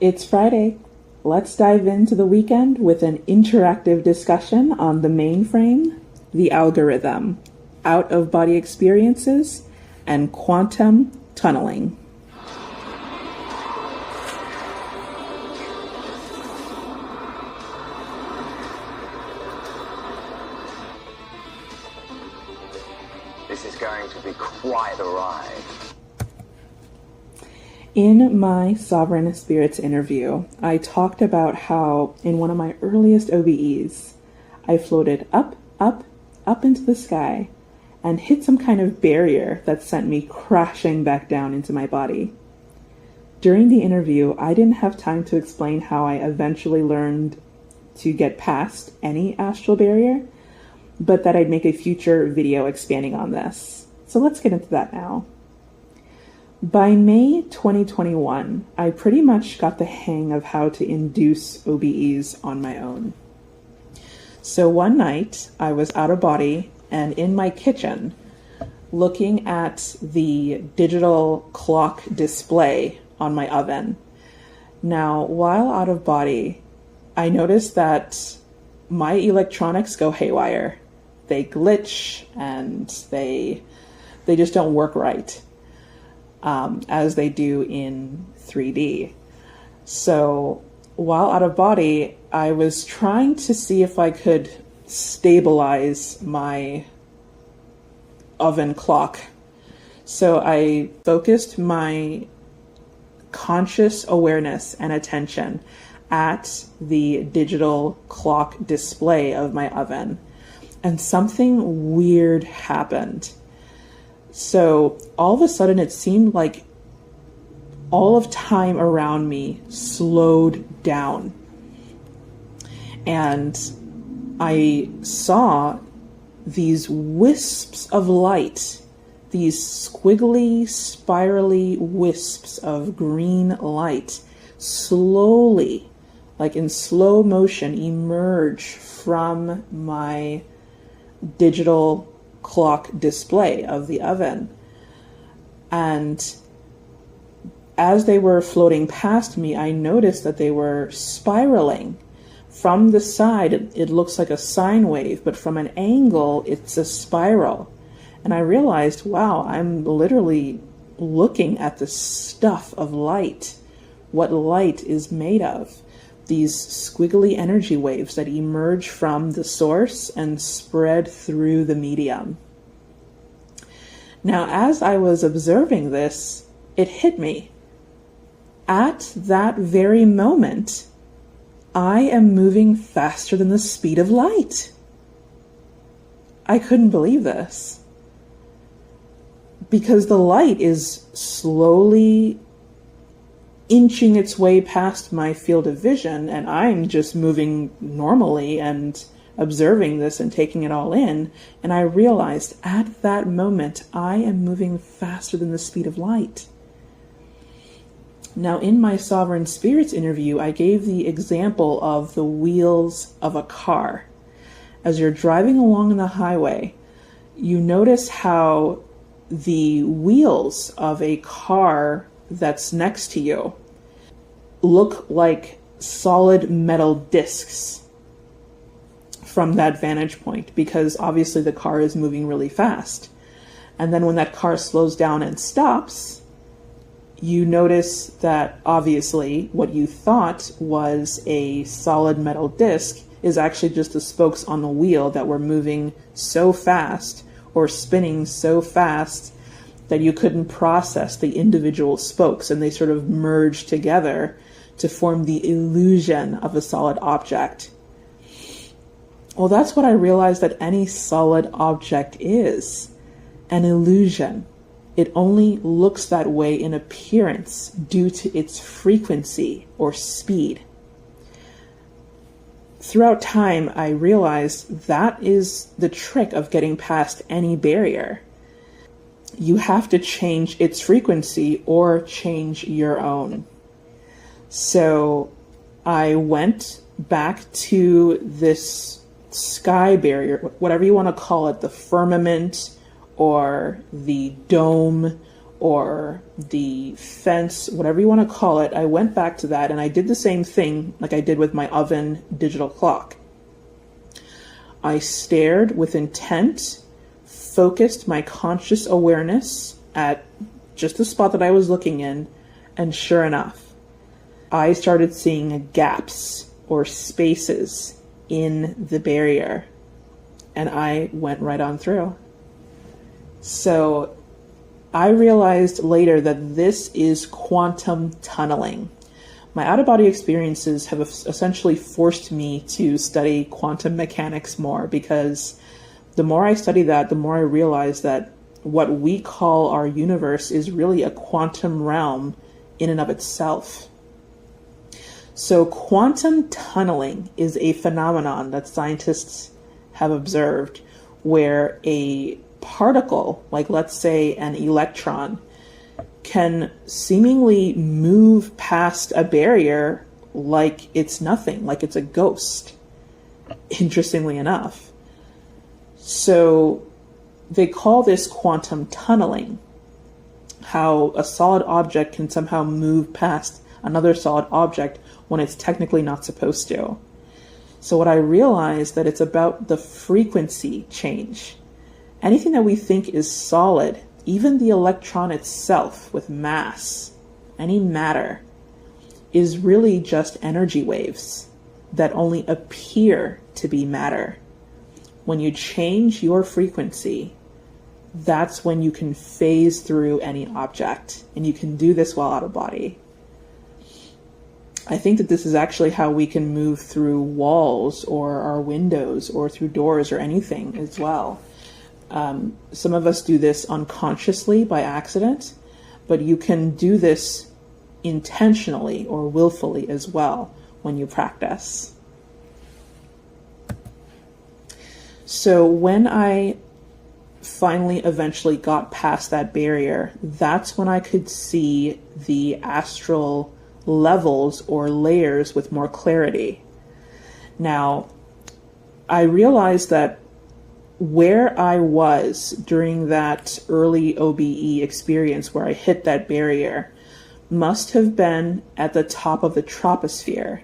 It's Friday. Let's dive into the weekend with an interactive discussion on the mainframe, the algorithm, out-of-body experiences, and quantum tunneling. This is going to be quite a ride. In my Sovereign Spirits interview, I talked about how in one of my earliest OBEs, I floated up into the sky and hit some kind of barrier that sent me crashing back down into my body. During the interview, I didn't have time to explain how I eventually learned to get past any astral barrier, but that I'd make a future video expanding on this. So let's get into that now. By May 2021, I pretty much got the hang of how to induce OBEs on my own. So one night, I was out of body and in my kitchen, looking at the digital clock display on my oven. Now, while out of body, I noticed that my electronics go haywire. They glitch and they just don't work right. As they do in 3D. So while out of body, I was trying to see if I could stabilize my oven clock. So I focused my conscious awareness and attention at the digital clock display of my oven, and something weird happened. So all of a sudden it seemed like all of time around me slowed down. And I saw these wisps of light, these squiggly, spirally wisps of green light, slowly, like in slow motion, emerge from my digital clock display of the oven. And as they were floating past me, I noticed that they were spiraling. From the side, it looks like a sine wave, but from an angle, it's a spiral. And I realized, wow, I'm literally looking at the stuff of light, what light is made of. These squiggly energy waves that emerge from the source and spread through the medium. Now, as I was observing this, it hit me. At that very moment, I am moving faster than the speed of light. I couldn't believe this. Because the light is slowly inching its way past my field of vision, and I'm just moving normally and observing this and taking it all in, and I realized at that moment I am moving faster than the speed of light. Now, in my Sovereign Spirits interview, I gave the example of the wheels of a car. As you're driving along the highway, you notice how the wheels of a car that's next to you look like solid metal discs from that vantage point, because obviously the car is moving really fast. And then when that car slows down and stops, you notice that obviously what you thought was a solid metal disc is actually just the spokes on the wheel that were moving so fast or spinning so fast that you couldn't process the individual spokes, and they sort of merged together to form the illusion of a solid object. Well, that's what I realized that any solid object is, an illusion. It only looks that way in appearance due to its frequency or speed. Throughout time, I realized that is the trick of getting past any barrier. You have to change its frequency or change your own. So I went back to this sky barrier, whatever you want to call it, the firmament or the dome or the fence, whatever you want to call it. I went back to that and I did the same thing like I did with my oven digital clock. I stared with intent, focused my conscious awareness at just the spot that I was looking in, and sure enough, I started seeing gaps or spaces in the barrier, and I went right on through. So I realized later that this is quantum tunneling. My out-of-body experiences have essentially forced me to study quantum mechanics more, because the more I study that, the more I realize that what we call our universe is really a quantum realm in and of itself. So quantum tunneling is a phenomenon that scientists have observed where a particle, like let's say an electron, can seemingly move past a barrier like it's nothing, like it's a ghost, interestingly enough. So they call this quantum tunneling, how a solid object can somehow move past another solid object when it's technically not supposed to. So what I realized that it's about the frequency change. Anything that we think is solid, even the electron itself with mass, any matter, is really just energy waves that only appear to be matter. When you change your frequency, that's when you can phase through any object, and you can do this while out of body. I think that this is actually how we can move through walls or our windows or through doors or anything as well. Some of us do this unconsciously by accident, but you can do this intentionally or willfully as well when you practice. So when I finally eventually got past that barrier, that's when I could see the astral levels or layers with more clarity. Now, I realized that where I was during that early OBE experience where I hit that barrier must have been at the top of the troposphere.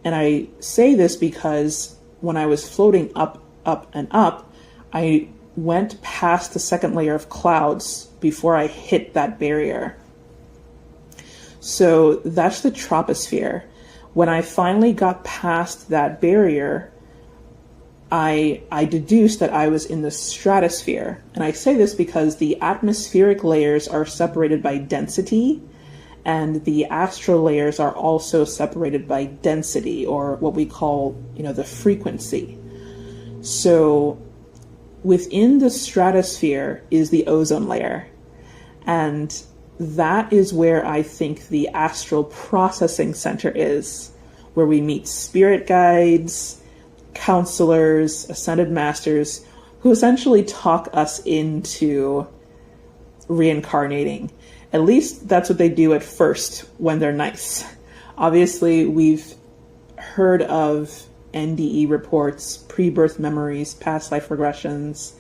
And I say this because when I was floating up, and up, I went past the second layer of clouds before I hit that barrier. So that's the troposphere. When I finally got past that barrier, I deduced that I was in the stratosphere. And I say this because the atmospheric layers are separated by density, and the astral layers are also separated by density, or what we call, the frequency. So within the stratosphere is the ozone layer, and that is where I think the astral processing center is, where we meet spirit guides, counselors, ascended masters, who essentially talk us into reincarnating. At least that's what they do at first when they're nice. Obviously, we've heard of NDE reports, pre-birth memories, past life regressions,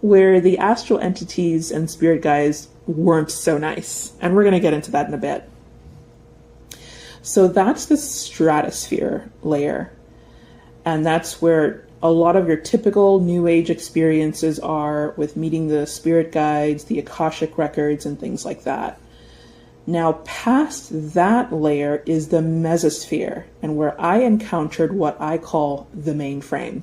where the astral entities and spirit guides weren't so nice. And we're going to get into that in a bit. So that's the stratosphere layer. And that's where a lot of your typical New Age experiences are, with meeting the spirit guides, the Akashic records, and things like that. Now, past that layer is the mesosphere, and where I encountered what I call the mainframe.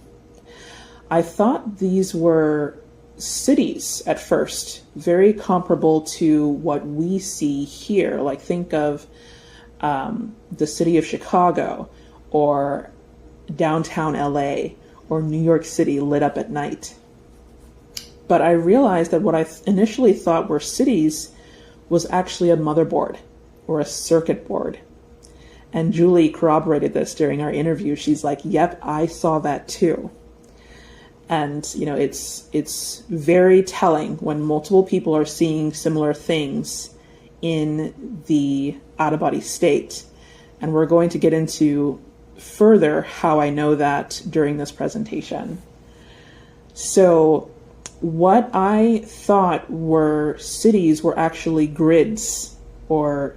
I thought these were cities at first, very comparable to what we see here. Like, think of the city of Chicago, or downtown LA, or New York City lit up at night. But I realized that what I initially thought were cities was actually a motherboard or a circuit board. And Julie corroborated this during our interview. She's like, yep, I saw that too. And, it's very telling when multiple people are seeing similar things in the out-of-body state. And we're going to get into further how I know that during this presentation. So what I thought were cities were actually grids or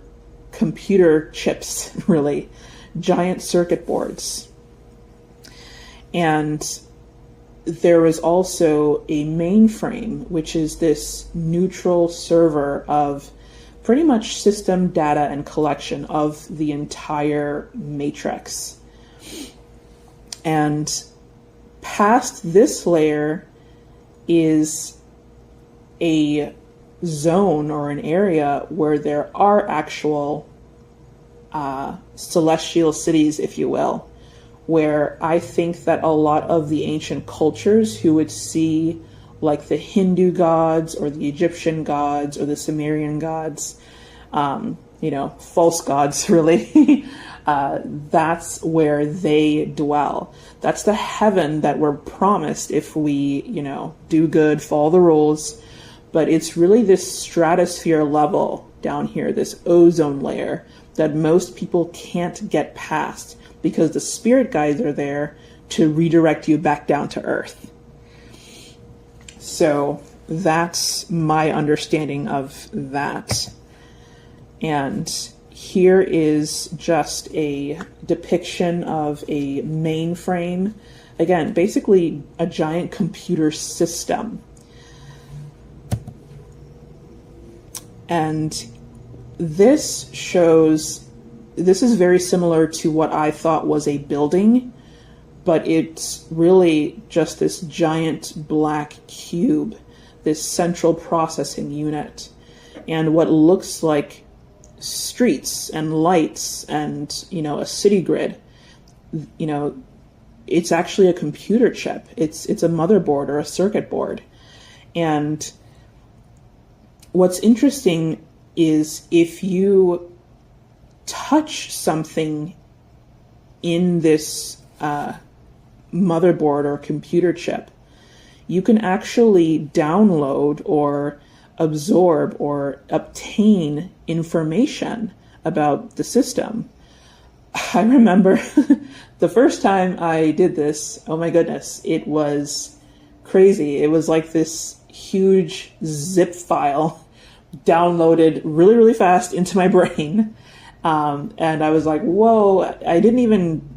computer chips, really, giant circuit boards. And there was also a mainframe, which is this neutral server of pretty much system data and collection of the entire matrix. And past this layer is a zone or an area where there are actual celestial cities, if you will, where I think that a lot of the ancient cultures who would see like the Hindu gods or the Egyptian gods or the Sumerian gods, false gods really, that's where they dwell. That's the heaven that we're promised if we, do good, follow the rules. But it's really this stratosphere level down here, this ozone layer that most people can't get past because the spirit guides are there to redirect you back down to earth. So that's my understanding of that. And here is just a depiction of a mainframe. Again, basically a giant computer system. And this is very similar to what I thought was a building, but it's really just this giant black cube, this central processing unit, and what looks like streets and lights and, a city grid. It's actually a computer chip. It's a motherboard or a circuit board. And what's interesting is if you touch something in this motherboard or computer chip, you can actually download or absorb or obtain information about the system. I remember the first time I did this, oh my goodness, it was crazy. It was like this huge zip file downloaded really, really fast into my brain. And I was like, whoa, I didn't even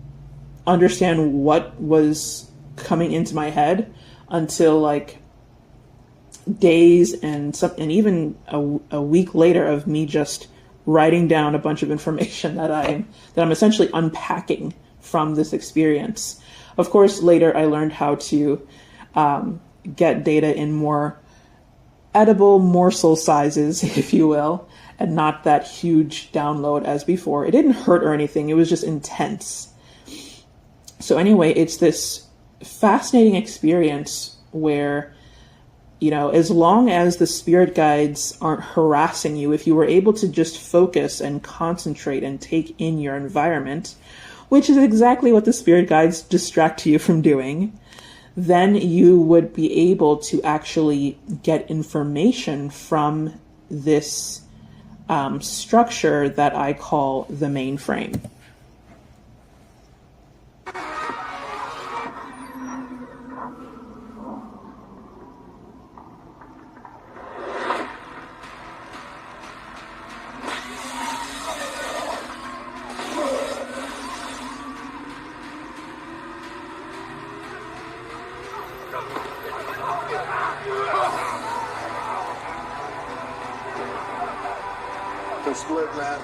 understand what was coming into my head until like days and even a week later of me just writing down a bunch of information that I'm essentially unpacking from this experience. Of course, later I learned how to get data in more edible morsel sizes, if you will, and not that huge download as before. It didn't hurt or anything. It was just intense. So anyway, it's this fascinating experience where, as long as the spirit guides aren't harassing you, if you were able to just focus and concentrate and take in your environment, which is exactly what the spirit guides distract you from doing, then you would be able to actually get information from this structure that I call the mainframe. Split, man.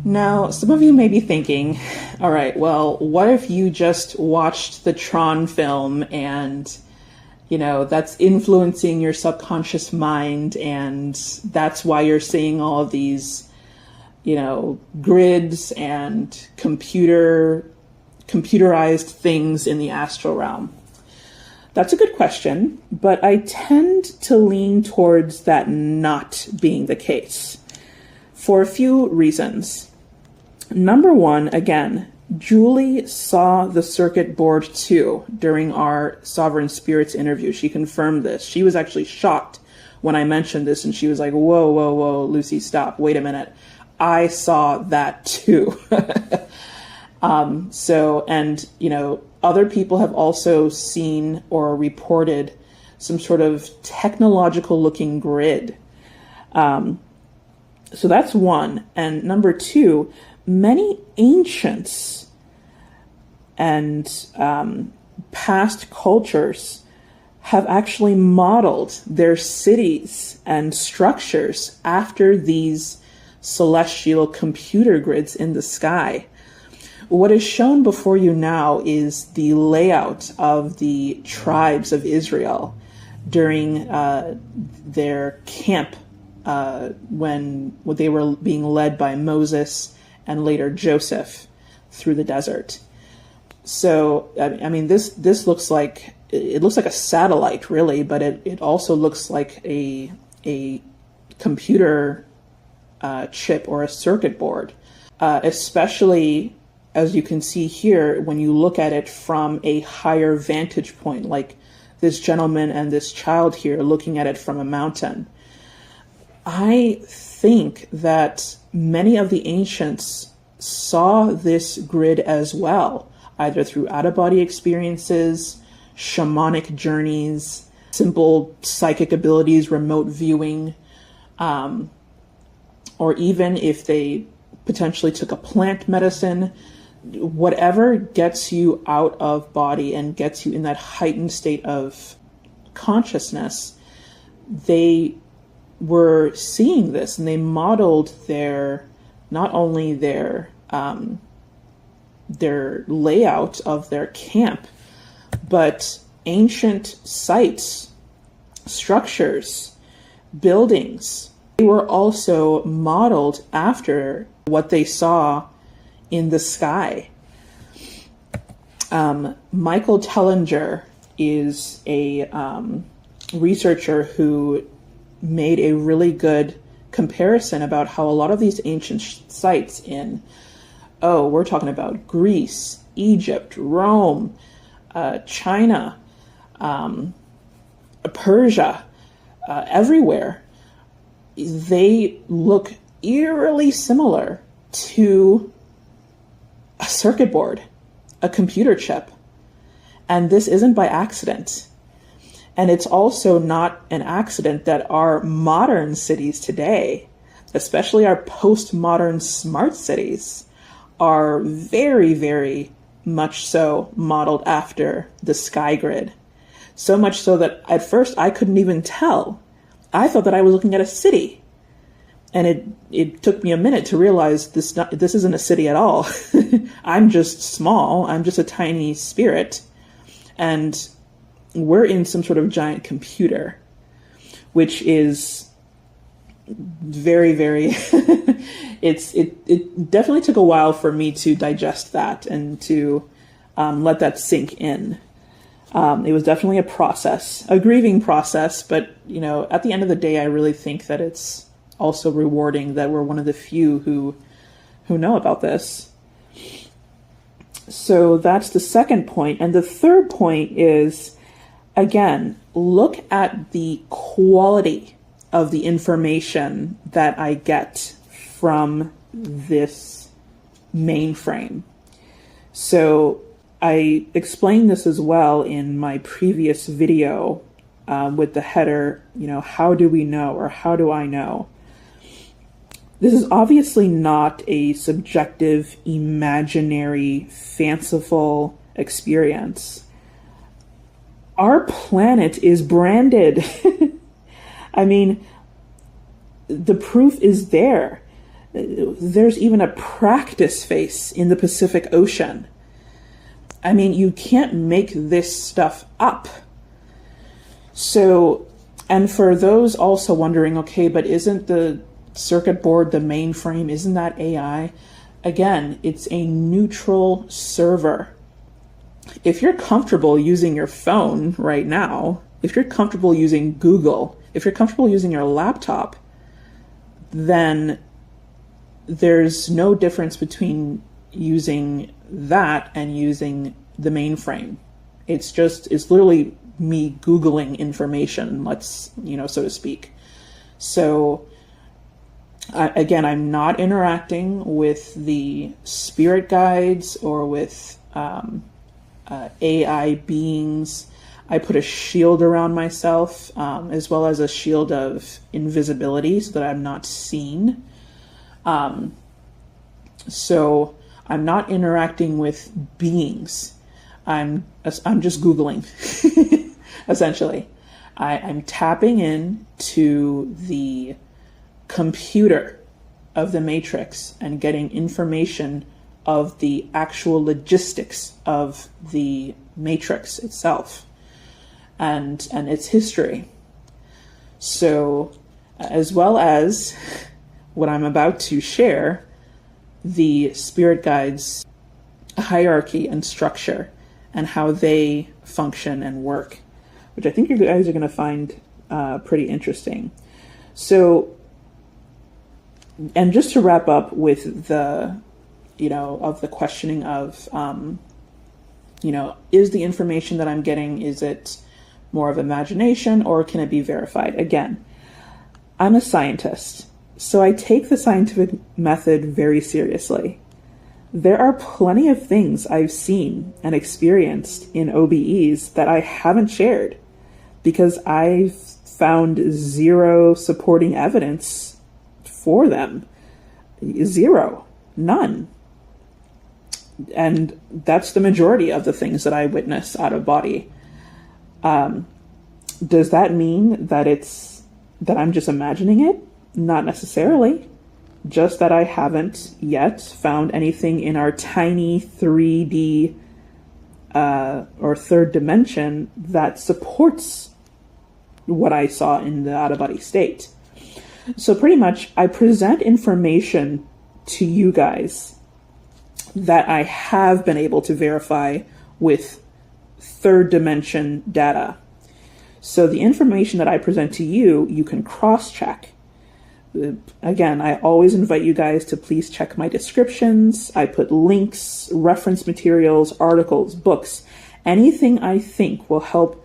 Now, some of you may be thinking, all right, well, what if you just watched the Tron film and that's influencing your subconscious mind, and that's why you're seeing all of these, grids and computerized things in the astral realm. That's a good question, but I tend to lean towards that not being the case for a few reasons. Number one, again, Julie saw the circuit board too during our Sovereign Spirits interview. She confirmed this. She was actually shocked when I mentioned this, and she was like, whoa, whoa, whoa, Lucy, stop. Wait a minute. I saw that too. And, other people have also seen or reported some sort of technological looking grid. So that's one. And number two, many ancients and past cultures have actually modeled their cities and structures after these celestial computer grids in the sky. What is shown before you now is the layout of the tribes of Israel during their camp when they were being led by Moses and later Joseph through the desert. So, I mean, this looks like, it looks like a satellite, really, but it also looks like a computer chip or a circuit board, especially as you can see here when you look at it from a higher vantage point, like this gentleman and this child here looking at it from a mountain. I think that many of the ancients saw this grid as well, either through out-of-body experiences, shamanic journeys, simple psychic abilities, remote viewing, or even if they potentially took a plant medicine. Whatever gets you out of body and gets you in that heightened state of consciousness, they were seeing this, and they modeled not only their layout of their camp, but ancient sites, structures, buildings. They were also modeled after what they saw in the sky. Michael Tellinger is a researcher who made a really good comparison about how a lot of these ancient sites we're talking about Greece, Egypt, Rome, China, Persia, everywhere, they look eerily similar to a circuit board, a computer chip. And this isn't by accident. And it's also not an accident that our modern cities today, especially our postmodern smart cities, are very, very much so modeled after the sky grid. So much so that at first I couldn't even tell. I thought that I was looking at a city. And it took me a minute to realize this isn't a city at all. I'm just small. I'm just a tiny spirit. And we're in some sort of giant computer, which is very, very, it definitely took a while for me to digest that and to let that sink in. It was definitely a process, a grieving process, but, at the end of the day, I really think that it's also rewarding that we're one of the few who know about this. So that's the second point. And the third point is, again, look at the quality of the information that I get from this mainframe. So I explained this as well in my previous video with the header, how do we know, or how do I know? This is obviously not a subjective, imaginary, fanciful experience. Our planet is branded. I mean, the proof is there. There's even a practice face in the Pacific Ocean. I mean, you can't make this stuff up. So, and for those also wondering, okay, but isn't the circuit board, the mainframe, isn't that AI? Again, it's a neutral server. If you're comfortable using your phone right now, if you're comfortable using Google, if you're comfortable using your laptop, then there's no difference between using that and using the mainframe. It's literally me Googling information, so to speak. So again, I'm not interacting with the spirit guides or with AI beings. I put a shield around myself, as well as a shield of invisibility so that I'm not seen. So I'm not interacting with beings. I'm just Googling, essentially. I'm tapping in to the computer of the Matrix and getting information of the actual logistics of the Matrix itself and its history. So, as well as what I'm about to share, the spirit guides' hierarchy and structure and how they function and work, which I think you guys are going to find pretty interesting. So, and just to wrap up with the, of the questioning of, is the information that I'm getting, is it more of imagination or can it be verified? Again, I'm a scientist, so I take the scientific method very seriously. There are plenty of things I've seen and experienced in OBEs that I haven't shared because I've found zero supporting evidence for them. Zero. None. And that's the majority of the things that I witness out of body. Does that mean that that I'm just imagining it? Not necessarily. Just that I haven't yet found anything in our tiny 3D or third dimension that supports what I saw in the out-of-body state. So pretty much I present information to you guys that I have been able to verify with third dimension data. So the information that I present to you, you can cross-check. Again, I always invite you guys to please check my descriptions. I put links, reference materials, articles, books, anything I think will help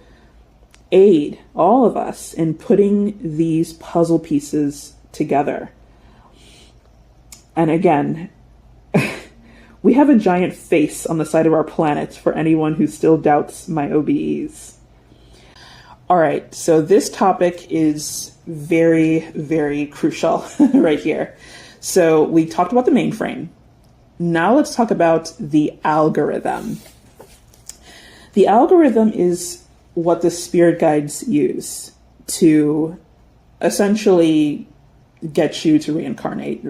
aid all of us in putting these puzzle pieces together. And again, we have a giant face on the side of our planet for anyone who still doubts my OBEs. All right, so this topic is very, very crucial right here. So we talked about the mainframe. Now let's talk about the algorithm. The algorithm is what the spirit guides use to essentially get you to reincarnate.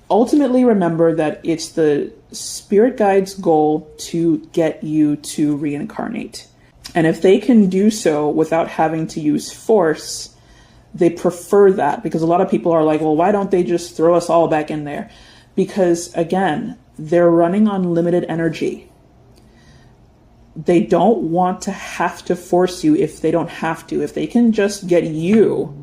Ultimately, remember that it's the spirit guide's goal to get you to reincarnate. And if they can do so without having to use force, they prefer that, because a lot of people are like, well, why don't they just throw us all back in there? Because again, they're running on limited energy. They don't want to have to force you if they don't have to. If they can just get you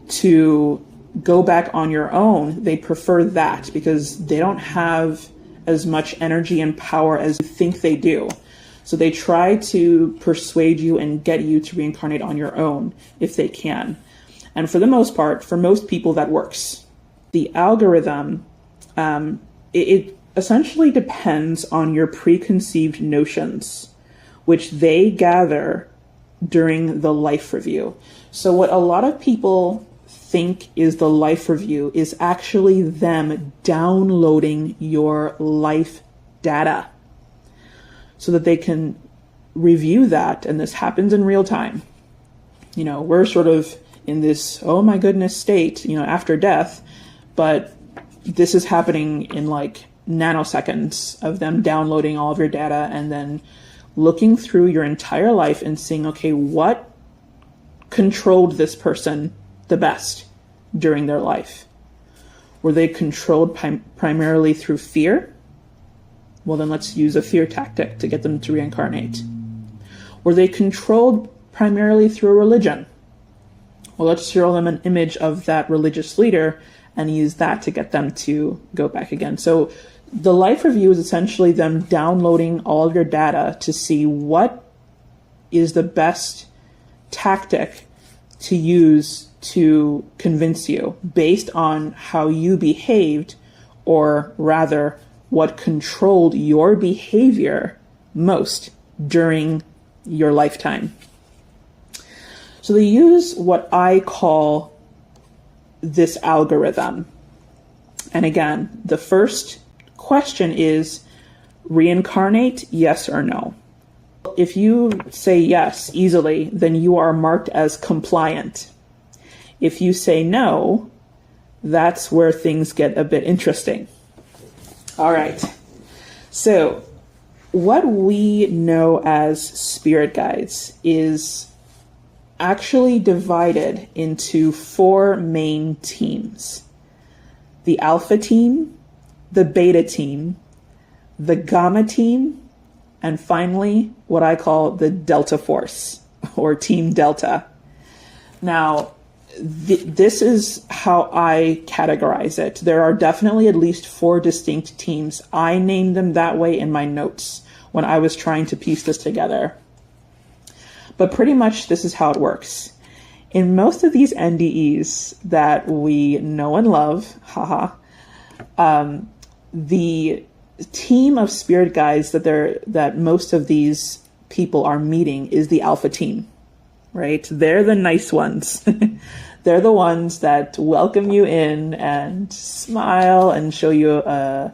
to go back on your own, they prefer that because they don't have as much energy and power as you think they do. So they try to persuade you and get you to reincarnate on your own if they can. And for the most part, for most people, that works. The algorithm, it essentially depends on your preconceived notions, which they gather during the life review. So what a lot of people think is the life review is actually them downloading your life data so that they can review that. And this happens in real time. We're sort of in this, oh my goodness state, after death, but this is happening in like nanoseconds of them downloading all of your data and then looking through your entire life and seeing, okay, what controlled this person the best during their life? Were they controlled primarily through fear? Well, then let's use a fear tactic to get them to reincarnate. Were they controlled primarily through religion? Well, let's show them an image of that religious leader and use that to get them to go back again. So the life review is essentially them downloading all of your data to see what is the best tactic to use to convince you based on how you behaved, or rather what controlled your behavior most during your lifetime. So they use what I call this algorithm. And again, the first question is reincarnate, yes or no. If you say yes easily, then you are marked as compliant. If you say no, that's where things get a bit interesting. All right. So what we know as spirit guides is actually divided into 4 main teams: the alpha team, the beta team, the gamma team, and finally what I call the delta force, or team delta. Now, this is how I categorize it. There are definitely at least 4 distinct teams. I named them that way in my notes when I was trying to piece this together. But pretty much this is how it works. In most of these NDEs that we know and love, the team of spirit guides that most of these people are meeting is the alpha team, right? They're the nice ones. They're the ones that welcome you in and smile and show you a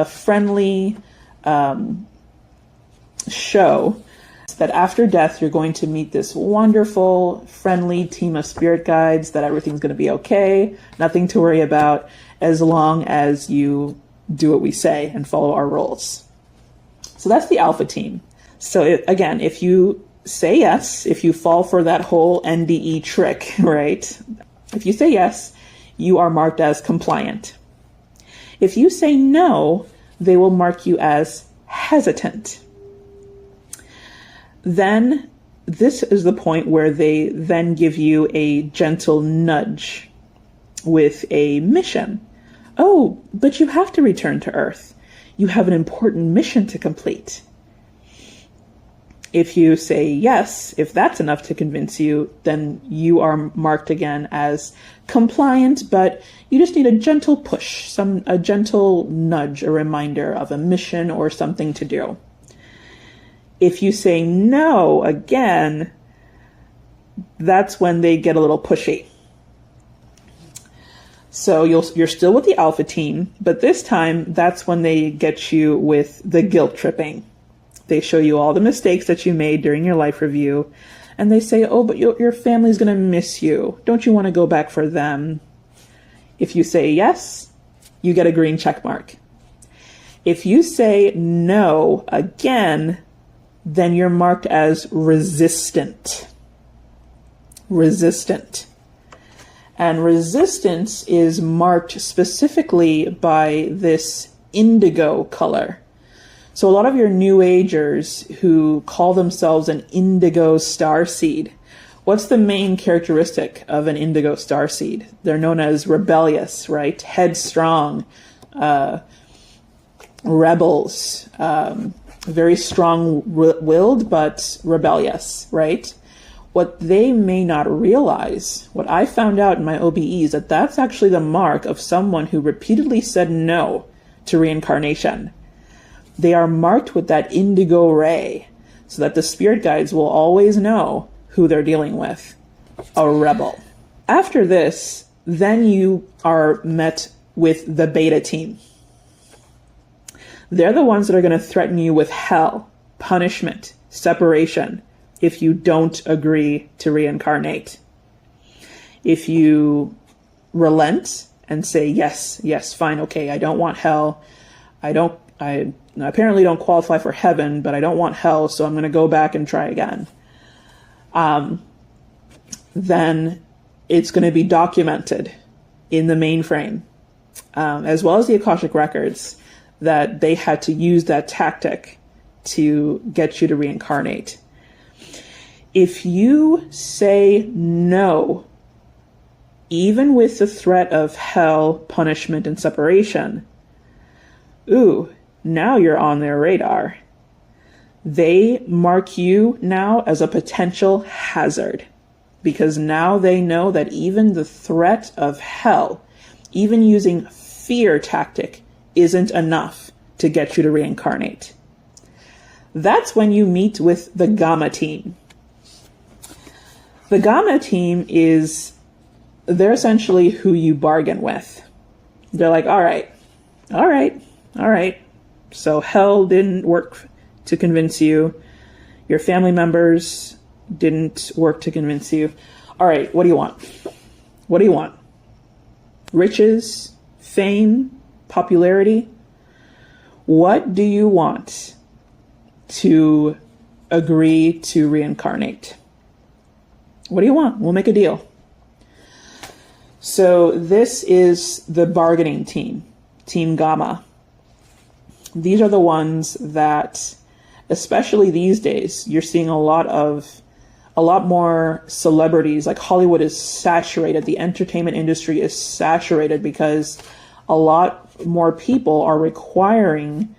friendly show that after death, you're going to meet this wonderful, friendly team of spirit guides, that everything's going to be okay, nothing to worry about, as long as you do what we say and follow our rules. So that's the alpha team. So again, if you say yes, if you fall for that whole NDE trick, right? If you say yes, you are marked as compliant. If you say no, they will mark you as hesitant. Then this is the point where they then give you a gentle nudge with a mission. Oh, but you have to return to Earth. You have an important mission to complete. If you say yes, if that's enough to convince you, then you are marked again as compliant, but you just need a gentle push, a gentle nudge, a reminder of a mission or something to do. If you say no again, that's when they get a little pushy. So you're still with the alpha team, but this time that's when they get you with the guilt tripping. They show you all the mistakes that you made during your life review, and they say, oh, but your family's going to miss you. Don't you want to go back for them? If you say yes, you get a green check mark. If you say no again, then you're marked as resistant. Resistant. And resistance is marked specifically by this indigo color. So a lot of your New Agers who call themselves an indigo starseed, what's the main characteristic of an indigo starseed? They're known as rebellious, right? Headstrong, rebels, very strong-willed, but rebellious, right? What they may not realize, what I found out in my OBEs, that that's actually the mark of someone who repeatedly said no to reincarnation. They are marked with that indigo ray, so that the spirit guides will always know who they're dealing with, a rebel. After this, then you are met with the beta team. They're the ones that are going to threaten you with hell, punishment, separation, if you don't agree to reincarnate. If you relent and say, yes, fine, okay, I don't want hell. I apparently don't qualify for heaven, but I don't want hell, so I'm going to go back and try again. Then it's going to be documented in the mainframe, as well as the Akashic records, that they had to use that tactic to get you to reincarnate. If you say no even with the threat of hell, punishment, and separation, ooh, now you're on their radar. They mark you now as a potential hazard, because now they know that even the threat of hell, even using fear tactic, isn't enough to get you to reincarnate. That's when you meet with the Gamma team. The Gamma team they're essentially who you bargain with. They're like, all right. So hell didn't work to convince you. Your family members didn't work to convince you. All right, what do you want? What do you want? Riches, fame, popularity? What do you want to agree to reincarnate? What do you want? We'll make a deal. So this is the bargaining team, Team Gamma. These are the ones that, especially these days, you're seeing a lot more celebrities. Like Hollywood is saturated. The entertainment industry is saturated because a lot more people are requiring,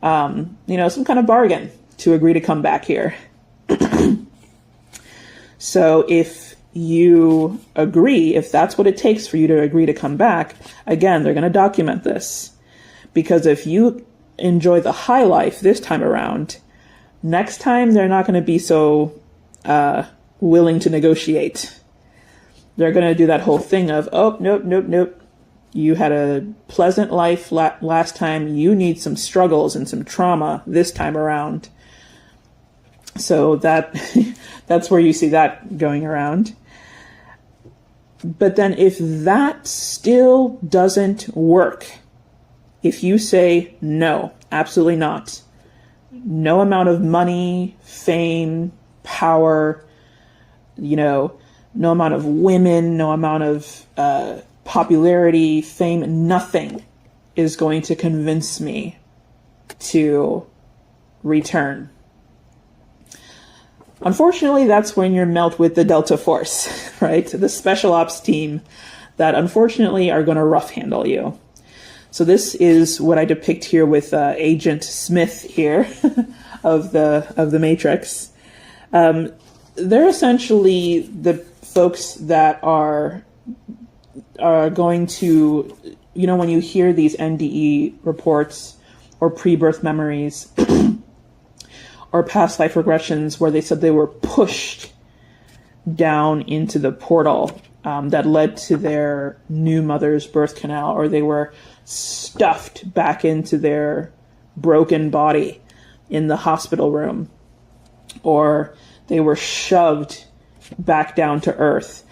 some kind of bargain to agree to come back here. So if you agree, if that's what it takes for you to agree to come back, again, they're going to document this. Because if you enjoy the high life this time around, next time they're not going to be so willing to negotiate. They're going to do that whole thing of, oh, nope. You had a pleasant life last time. You need some struggles and some trauma this time around. So that's where you see that going around. But then if that still doesn't work, if you say no, absolutely not, no amount of money, fame, power, no amount of women, no amount of popularity, fame, nothing is going to convince me to return. Unfortunately, that's when you're met with the Delta Force, right? The special ops team that unfortunately are going to rough handle you. So this is what I depict here with Agent Smith here of the Matrix. They're essentially the folks that are going to, when you hear these NDE reports or pre-birth memories or past life regressions where they said they were pushed down into the portal that led to their new mother's birth canal, or they were stuffed back into their broken body in the hospital room, or they were shoved back down to earth,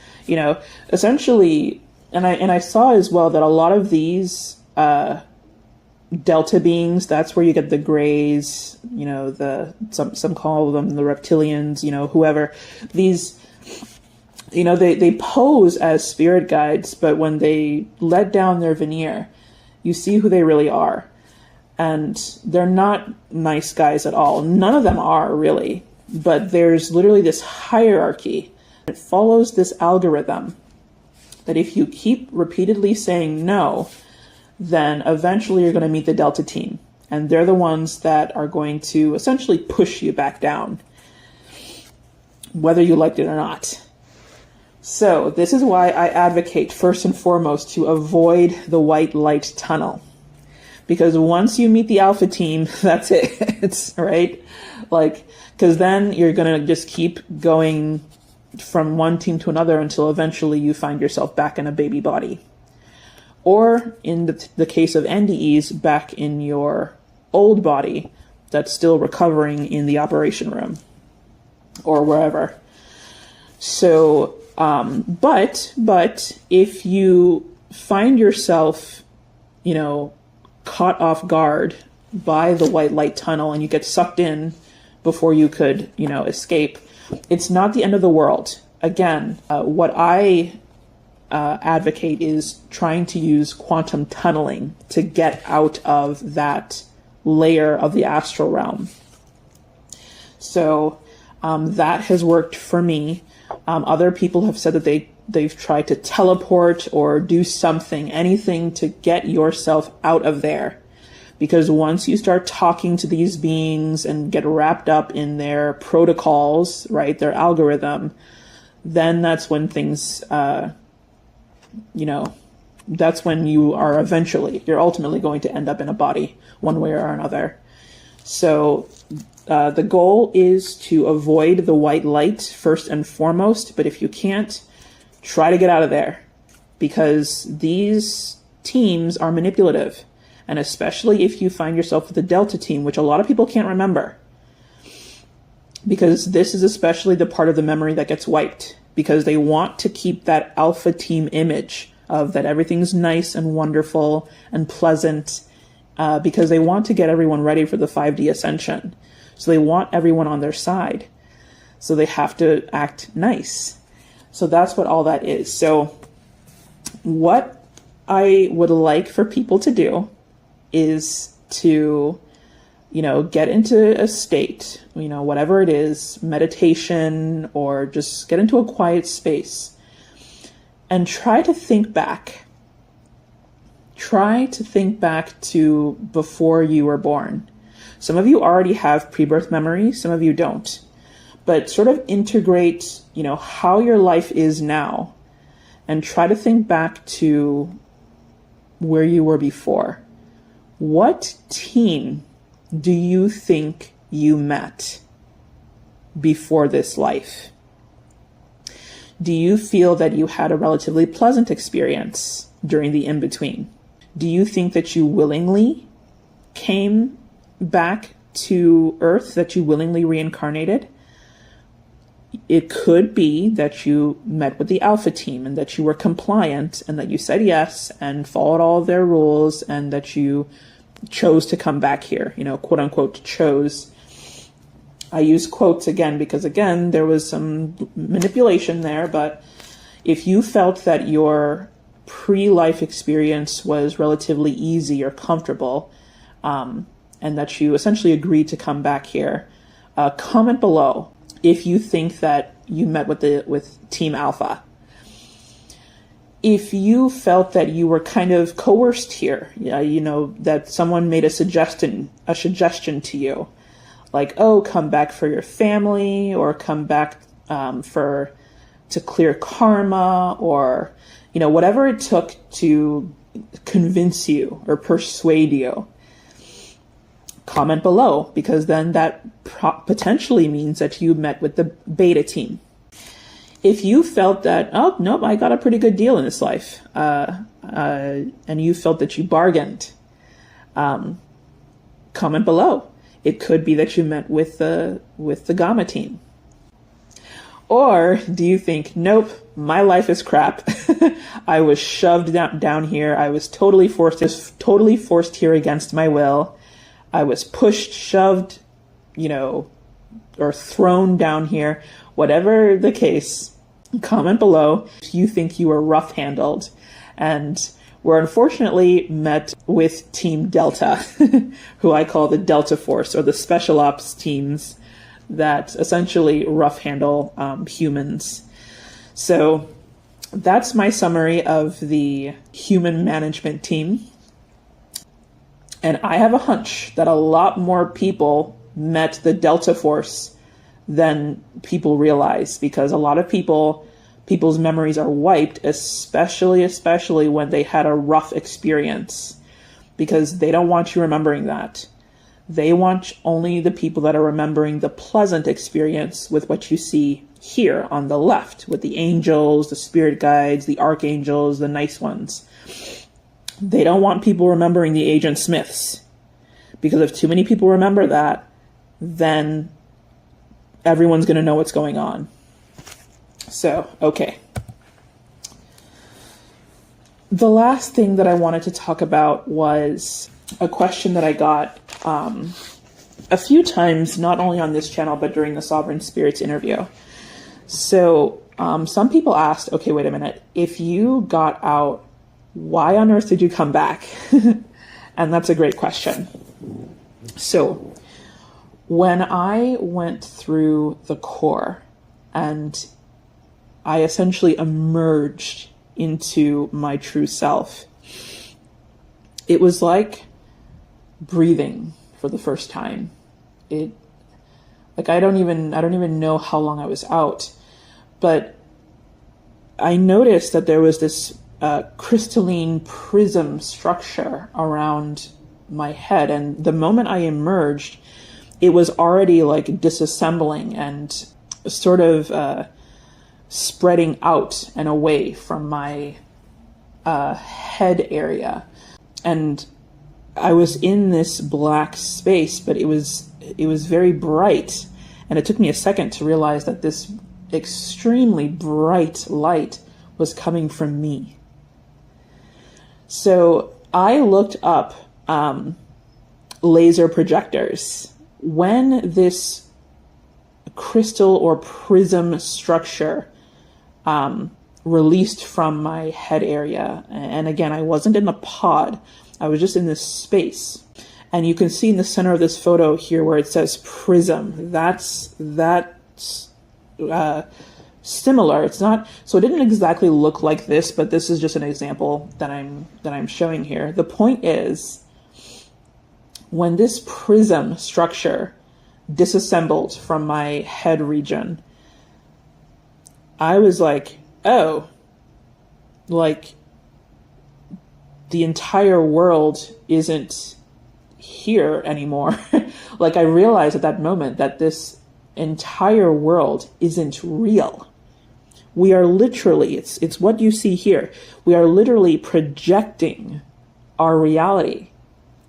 essentially. And I saw as well that a lot of these Delta beings, that's where you get the Greys, some call them the reptilians, whoever. These, they pose as spirit guides, but when they let down their veneer, you see who they really are. And they're not nice guys at all. None of them are really, but there's literally this hierarchy. It follows this algorithm that if you keep repeatedly saying no, then eventually you're going to meet the Delta team. And they're the ones that are going to essentially push you back down, whether you liked it or not. So this is why I advocate first and foremost to avoid the white light tunnel. Because once you meet the Alpha team, that's it. It's right. Because then you're going to just keep going from one team to another until eventually you find yourself back in a baby body. Or in the case of NDEs, back in your old body that's still recovering in the operation room or wherever. So, but if you find yourself, caught off guard by the white light tunnel and you get sucked in before you could, escape, it's not the end of the world. Again, what I advocate is trying to use quantum tunneling to get out of that layer of the astral realm. So that has worked for me. Other people have said that they they've tried to teleport or do something, anything to get yourself out of there. Because once you start talking to these beings and get wrapped up in their protocols, right, their algorithm, then that's when things, that's when you're ultimately going to end up in a body one way or another. So the goal is to avoid the white light first and foremost, but if you can't, try to get out of there, because these teams are manipulative. And especially if you find yourself with the Delta team, which a lot of people can't remember, because this is especially the part of the memory that gets wiped, because they want to keep that Alpha team image of that everything's nice and wonderful and pleasant, because they want to get everyone ready for the 5D ascension. So they want everyone on their side. So they have to act nice. So that's what all that is. So what I would like for people to do is to, get into a state, whatever it is, meditation, or just get into a quiet space and try to think back. Try to think back to before you were born. Some of you already have pre-birth memory, some of you don't. But sort of integrate, how your life is now, and try to think back to where you were before. What team do you think you met before this life? Do you feel that you had a relatively pleasant experience during the in-between? Do you think that you willingly came back to Earth, that you willingly reincarnated? It could be that you met with the Alpha team and that you were compliant and that you said yes and followed all of their rules and that you chose to come back here, quote unquote chose. I use quotes again because, again, there was some manipulation there, but if you felt that your pre-life experience was relatively easy or comfortable, and that you essentially agreed to come back here, comment below if you think that you met with Team Alpha. If you felt that you were kind of coerced here, that someone made a suggestion to you, like, oh, come back for your family, or come back to clear karma, or whatever it took to convince you or persuade you, comment below, because then that potentially means that you met with the Beta team. If you felt that, oh, nope, I got a pretty good deal in this life, and you felt that you bargained, comment below. It could be that you met with the Gamma team. Or do you think, nope, my life is crap. I was shoved down here. I was totally forced here against my will. I was pushed, shoved, or thrown down here. Whatever the case, comment below if you think you were rough handled and were unfortunately met with Team Delta, who I call the Delta Force, or the special ops teams that essentially rough handle humans. So that's my summary of the human management team. And I have a hunch that a lot more people met the Delta Force than people realize, because a lot of people's memories are wiped, especially when they had a rough experience, because they don't want you remembering that. They want only the people that are remembering the pleasant experience with what you see here on the left, with the angels, the spirit guides, the archangels, the nice ones. They don't want people remembering the Agent Smiths, because if too many people remember that, then everyone's going to know what's going on. So, okay. The last thing that I wanted to talk about was a question that I got a few times, not only on this channel, but during the Sovereign Spirits interview. So some people asked, okay, wait a minute, if you got out, why on earth did you come back? And that's a great question. So when I went through the core and I essentially emerged into my true self. It was like breathing for the first time. I don't even know how long I was out, but I noticed that there was this crystalline prism structure around my head, and the moment I emerged, it was already like disassembling and sort of spreading out and away from my head area. And I was in this black space, but it was very bright, and it took me a second to realize that this extremely bright light was coming from me. So I looked up laser projectors. When this crystal or prism structure released from my head area, and again, I wasn't in a pod, I was just in this space. And you can see in the center of this photo here where it says prism. That's similar. It's not, so it didn't exactly look like this, but this is just an example that I'm showing here. The point is, when this prism structure disassembled from my head region, I was like, oh, like the entire world isn't here anymore. Like I realized at that moment that this entire world isn't real. We are literally, it's what you see here. We are literally projecting our reality.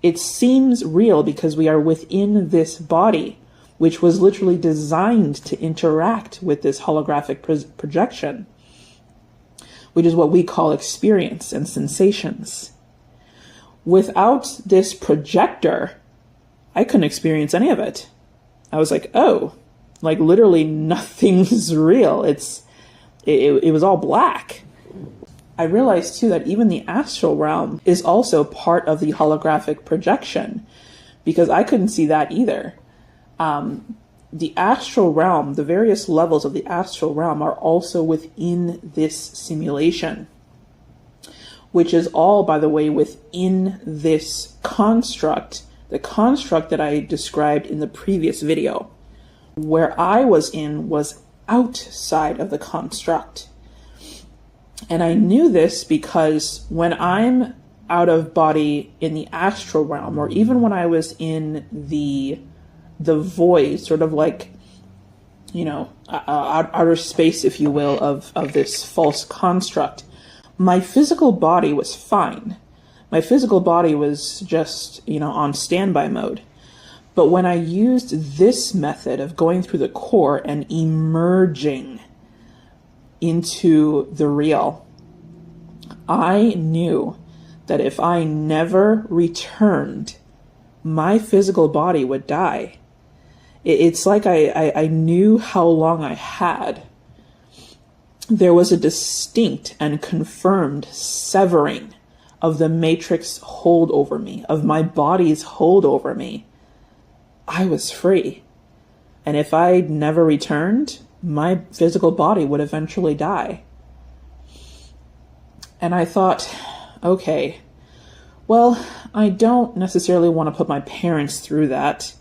It seems real because we are within this body, which was literally designed to interact with this holographic projection, which is what we call experience and sensations. Without this projector, I couldn't experience any of it. I was like, oh, like literally nothing's real. It was all black. I realized too that even the astral realm is also part of the holographic projection, because I couldn't see that either. The astral realm, the various levels of the astral realm are also within this simulation, which is all, by the way, within this construct, the construct that I described in the previous video. Where I was in was outside of the construct. And I knew this because when I'm out of body in the astral realm, or even when I was in the void, sort of like, you know, outer space, if you will, of this false construct, my physical body was fine. My physical body was just, you know, on standby mode. But when I used this method of going through the core and emerging into the real, I knew that if I never returned, my physical body would die. It's like I knew how long I had. There was a distinct and confirmed severing of the matrix hold over me, of my body's hold over me. I was free. And if I never returned, my physical body would eventually die. And I thought, okay, well, I don't necessarily want to put my parents through that.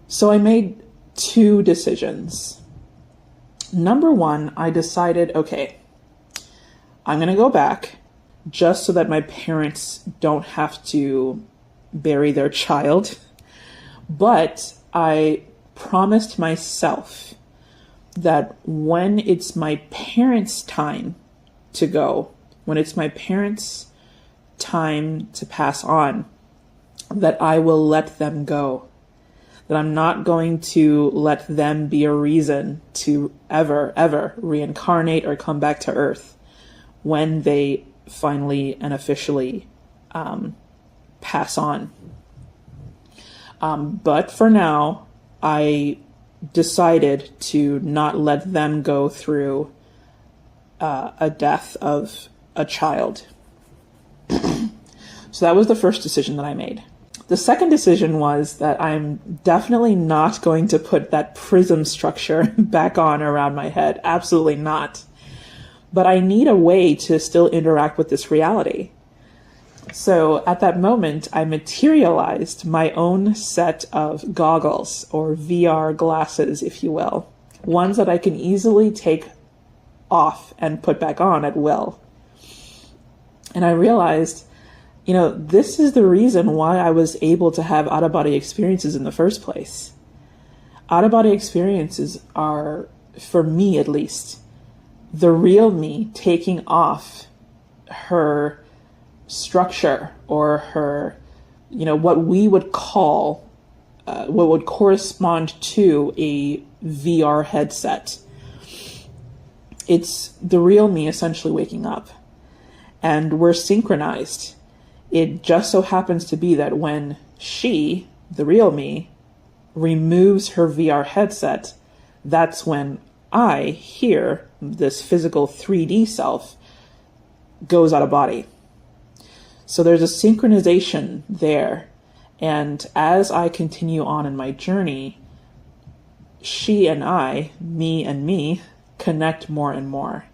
So I made two decisions. Number one, I decided, okay, I'm going to go back just so that my parents don't have to bury their child. But I promised myself that when it's my parents' time to go, when it's my parents' time to pass on, that I will let them go. That I'm not going to let them be a reason to ever reincarnate or come back to Earth when they finally and officially pass on. But for now, I decided to not let them go through a death of a child. So that was the first decision that I made. The second decision was that I'm definitely not going to put that prism structure back on around my head. Absolutely not. but I need a way to still interact with this reality. So at that moment, I materialized my own set of goggles, or VR glasses, if you will, ones that I can easily take off and put back on at will. And I realized, this is the reason why I was able to have out-of-body experiences in the first place. Out-of-body experiences are, for me at least, the real me taking off her structure, or her, what we would call, what would correspond to a VR headset. It's the real me essentially waking up, and we're synchronized. It just so happens to be that when she, the real me, removes her VR headset, that's when I, here, this physical 3D self, goes out of body. So there's a synchronization there. And as I continue on in my journey, she and I, me and me, connect more and more.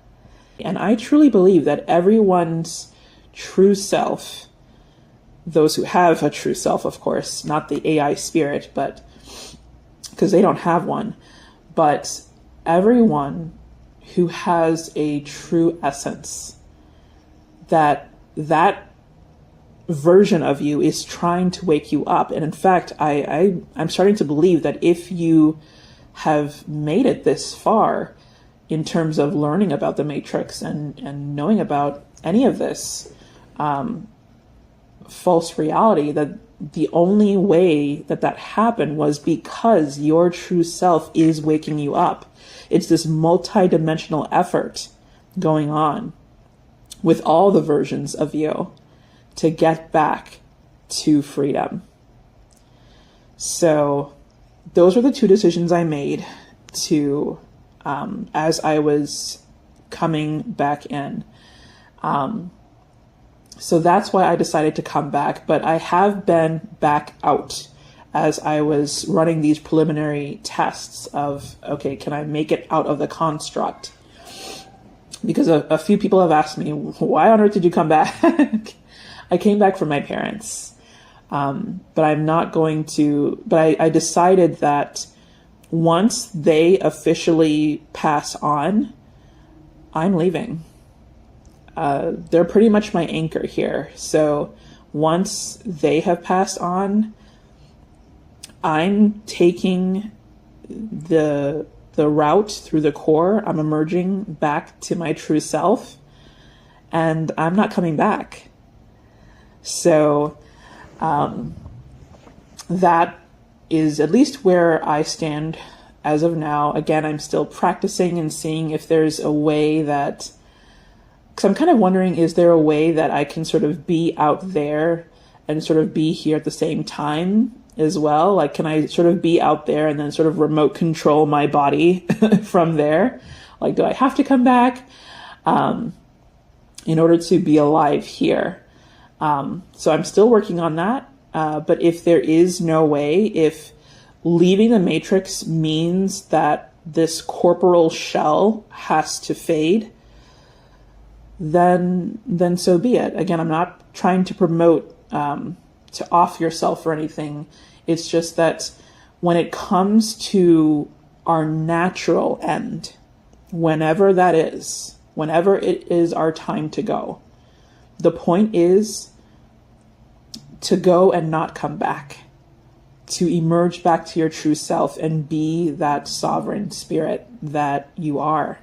And I truly believe that everyone's true self, those who have a true self, of course, not the AI spirit, but because they don't have one, but everyone who has a true essence, that version of you is trying to wake you up. And in fact, I'm starting to believe that if you have made it this far in terms of learning about the Matrix and knowing about any of this false reality, that the only way that happened was because your true self is waking you up. It's this multi-dimensional effort going on with all the versions of you to get back to freedom. So those were the two decisions I made to, as I was coming back in. So that's why I decided to come back, but I have been back out as I was running these preliminary tests of, okay, can I make it out of the construct? Because a few people have asked me, why on earth did you come back? I came back from my parents, but I'm not going to, but I decided that once they officially pass on, I'm leaving. They're pretty much my anchor here. So once they have passed on, I'm taking the route through the core. I'm emerging back to my true self, and I'm not coming back. So that is at least where I stand as of now. Again, I'm still practicing and seeing if there's a way that, because I'm kind of wondering, is there a way that I can sort of be out there and sort of be here at the same time as well? Like, can I sort of be out there and then sort of remote control my body from there? Like, do I have to come back in order to be alive here? So I'm still working on that. But if there is no way, if leaving the Matrix means that this corporal shell has to fade, then so be it. Again, I'm not trying to promote to off yourself or anything. It's just that when it comes to our natural end, whenever that is, whenever it is our time to go, the point is to go and not come back, to emerge back to your true self and be that sovereign spirit that you are.